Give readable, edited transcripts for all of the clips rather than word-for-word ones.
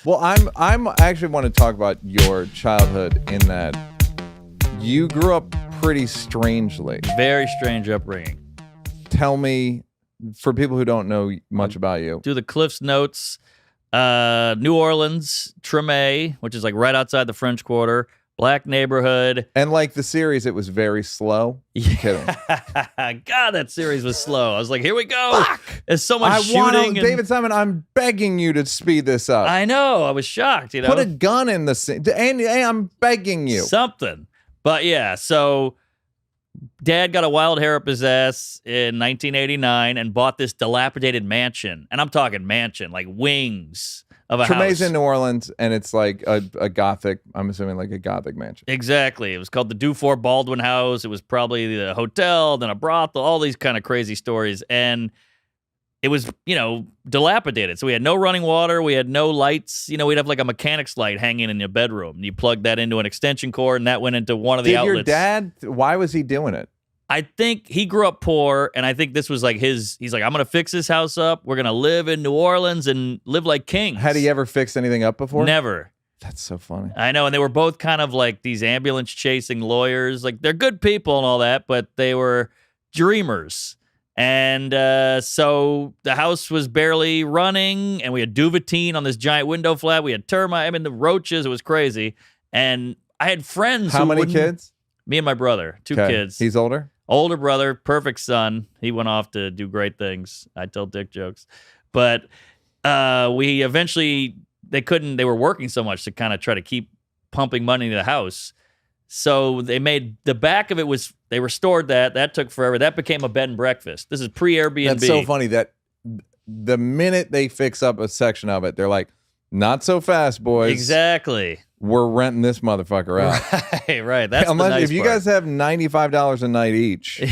Well, I'm actually want to talk about your childhood in that you grew up pretty strangely. Very strange upbringing. Tell me, for people who don't know much about you. Do the Cliff's Notes. New Orleans, Treme, which is like right outside the French Quarter. Black neighborhood. And like the series, it was very slow. Kidding. God, that series was slow. I was like, here we go. Fuck. There's so much shooting. David Simon, I'm begging you to speed this up. I know. I was shocked, you know. Put a gun in the scene. And I'm begging you. Something. But yeah, so Dad got a wild hair up his ass in 1989 and bought this dilapidated mansion. And I'm talking mansion, like wings of a Treme's house. in New Orleans, and it's like a gothic, I'm assuming like a gothic mansion. Exactly. It was called the Dufour Baldwin House. It was probably the hotel, then a brothel, all these kind of crazy stories. And it was, dilapidated. So we had no running water. We had no lights. We'd have like a mechanic's light hanging in your bedroom. You plug that into an extension cord, and that went into one of the outlets. Did your dad, why was he doing it? I think he grew up poor, and I think this was like he's like, I'm going to fix this house up. We're going to live in New Orleans and live like kings. Had he ever fixed anything up before? Never. That's so funny. I know, and they were both kind of like these ambulance-chasing lawyers. Like, they're good people and all that, but they were dreamers. And so the house was barely running, and we had Duvetine on this giant window flap. We had termite, the roaches. It was crazy. And I had friends How many kids? Me and my brother, two kids. He's older? Older brother, perfect son. He went off to do great things. I tell dick jokes. But we eventually, they were working so much to kind of try to keep pumping money into the house. So they made, the back of it was, they restored that. That took forever. That became a bed and breakfast. This is pre-Airbnb. That's so funny that the minute they fix up a section of it, they're like, not so fast, boys. Exactly. We're renting this motherfucker out. Right. That's Unless, the nice if you part. guys have $95 a night each,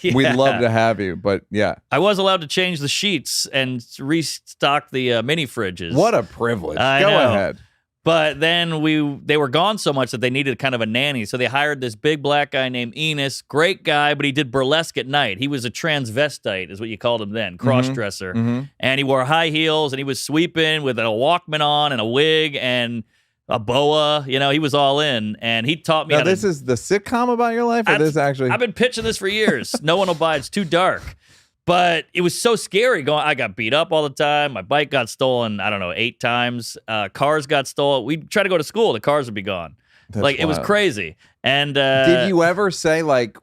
Yeah. we'd love to have you. But yeah. I was allowed to change the sheets and restock the mini fridges. What a privilege. I Go know. ahead. But then they were gone so much that they needed kind of a nanny. So they hired this big black guy named Enos. Great guy, but he did burlesque at night. He was a transvestite, is what you called him then, cross-dresser. Mm-hmm. And he wore high heels, and he was sweeping with a Walkman on and a wig and a boa. He was all in. And he taught me Now, this is the sitcom about your life, or this actually? I've been pitching this for years. No one will buy it. It's too dark. But it was so scary going. I got beat up all the time. My bike got stolen, 8 times. Cars got stolen. We'd try to go to school. The cars would be gone. That's It was wild. crazy. And Did you ever say, like,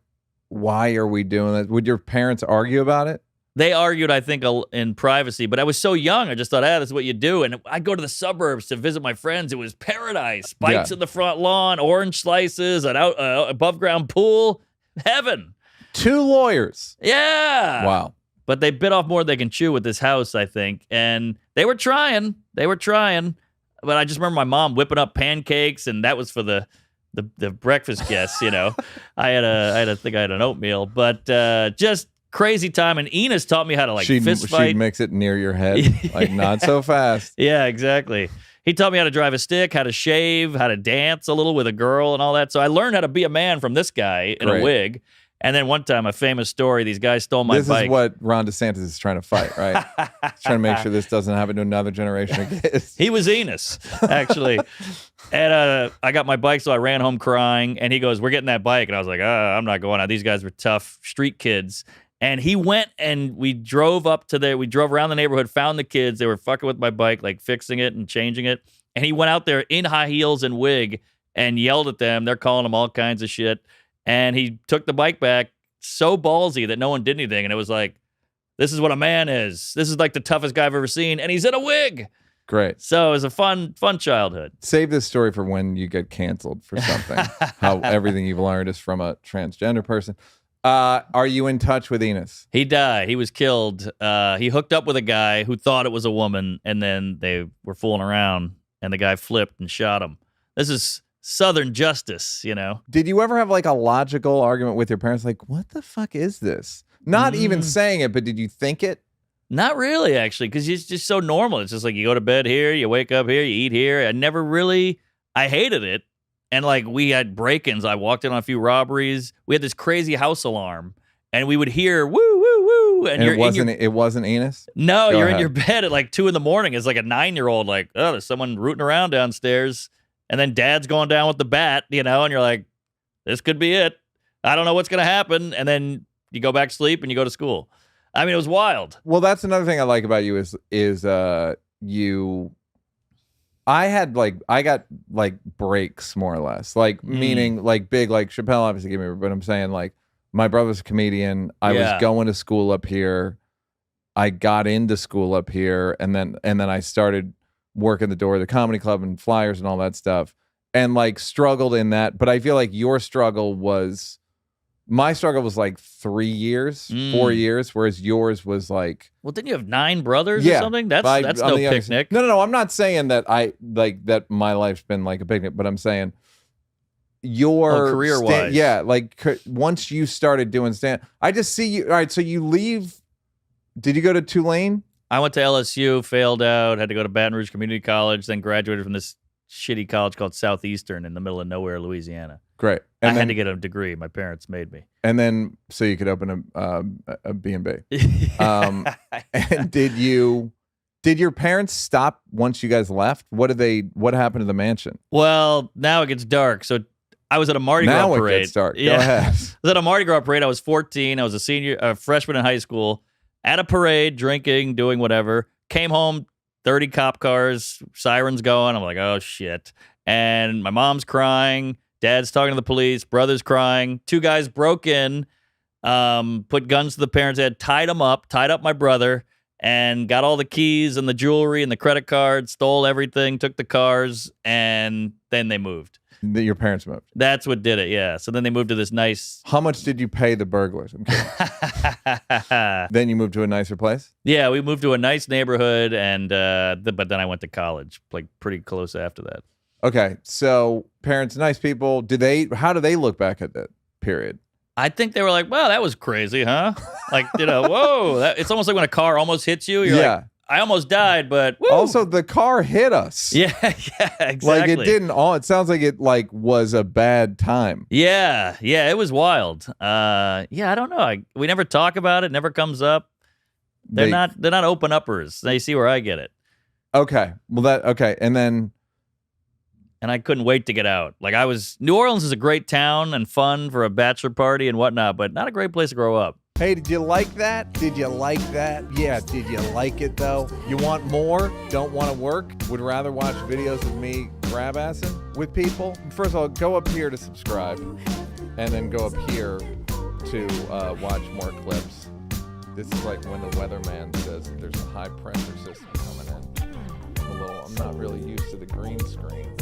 why are we doing this? Would your parents argue about it? They argued, I think, in privacy. But I was so young. I just thought, this is what you do. And I'd go to the suburbs to visit my friends. It was paradise. Bikes in the front lawn, orange slices, an above ground pool. Heaven. 2 lawyers. Yeah. Wow. But they bit off more than they can chew with this house, I think. And they were trying. But I just remember my mom whipping up pancakes, and that was for the breakfast guests, I had an oatmeal. But just crazy time. And Enos taught me how to fist fight. She'd mix it near your head. Like, not so fast. Yeah, exactly. He taught me how to drive a stick, how to shave, how to dance a little with a girl and all that. So I learned how to be a man from this guy in a wig. And then one time, a famous story, these guys stole my bike. This is what Ron DeSantis is trying to fight, right? He's trying to make sure this doesn't happen to another generation of kids. He was Enos, actually. And I got my bike, so I ran home crying. And he goes, we're getting that bike. And I was like, I'm not going out. These guys were tough street kids. And he went, and we drove around the neighborhood, found the kids. They were fucking with my bike, like fixing it and changing it. And he went out there in high heels and wig and yelled at them. They're calling him all kinds of shit. And he took the bike back so ballsy that no one did anything. And it was like, this is what a man is. This is like the toughest guy I've ever seen. And he's in a wig. Great. So it was a fun childhood. Save this story for when you get canceled for something. How everything you've learned is from a transgender person. Are you in touch with Enos? He died. He was killed. He hooked up with a guy who thought it was a woman. And then they were fooling around. And the guy flipped and shot him. This is Southern justice, Did you ever have like a logical argument with your parents? Like, what the fuck is this? Not even saying it, but did you think it? Not really, actually, because it's just so normal. It's just like you go to bed here, you wake up here, you eat here. I hated it. And we had break-ins. I walked in on a few robberies. We had this crazy house alarm, and we would hear woo, woo, woo, woo, and you're it wasn't Enos. No, Go you're ahead. in your bed at like 2 a.m. It's like a 9-year-old, like, oh, there's someone rooting around downstairs. And then dad's going down with the bat, and you're like, this could be it. I don't know what's going to happen. And then you go back to sleep and you go to school. I mean, it was wild. Well, that's another thing I like about you is you. I got like breaks more or less, like meaning like big, like Chappelle obviously gave me, but I'm saying like my brother's a comedian. I was going to school up here. I got into school up here, and then I started working the door of the comedy club and flyers and all that stuff, and like struggled in that. But I feel like my struggle was like 3 years, 4 years, whereas yours was like. Well, didn't you have 9 brothers or something? That's no picnic. No. I'm not saying that that my life's been like a picnic, but I'm saying your career-wise. Once you started doing stand, I just see you. All right, so you leave. Did you go to Tulane? I went to LSU, failed out, had to go to Baton Rouge Community College, then graduated from this shitty college called Southeastern in the middle of nowhere, Louisiana. Great. And I had to get a degree. My parents made me. And then, so you could open a B&B. And did your parents stop once you guys left? What happened to the mansion? Well, now it gets dark. So I was at a Mardi Gras parade. Now it gets dark. Go ahead. I was at a Mardi Gras parade. I was 14. I was a freshman in high school. At a parade, drinking, doing whatever. Came home, 30 cop cars, sirens going. I'm like, oh, shit. And my mom's crying. Dad's talking to the police. Brother's crying. 2 guys broke in, put guns to the parents' head, tied up my brother, and got all the keys and the jewelry and the credit card, stole everything, took the cars, and then they moved. Your parents moved. That's what did it, yeah. So then they moved to this nice... How much did you pay the burglars? I'm kidding. Then you moved to a nicer place? Yeah, we moved to a nice neighborhood, and but then I went to college, like pretty close after that. Okay, so parents, nice people. How do they look back at that period? I think they were like, "Wow, that was crazy, huh?" Like, whoa. It's almost like when a car almost hits you. You're like, I almost died, but woo. Also the car hit us. Yeah, exactly. Like it didn't. It sounds like it like was a bad time. Yeah, it was wild. I don't know. We never talk about it. Never comes up. They're not open uppers. They see where I get it. Okay. Well, and I couldn't wait to get out. Like New Orleans is a great town and fun for a bachelor party and whatnot, but not a great place to grow up. Hey, did you like that? Did you like that? Yeah, did you like it though? You want more? Don't want to work? Would rather watch videos of me grab-assing with people? First of all, go up here to subscribe, and then go up here to watch more clips. This is like when the weatherman says that there's a high pressure system coming in. I'm not really used to the green screen.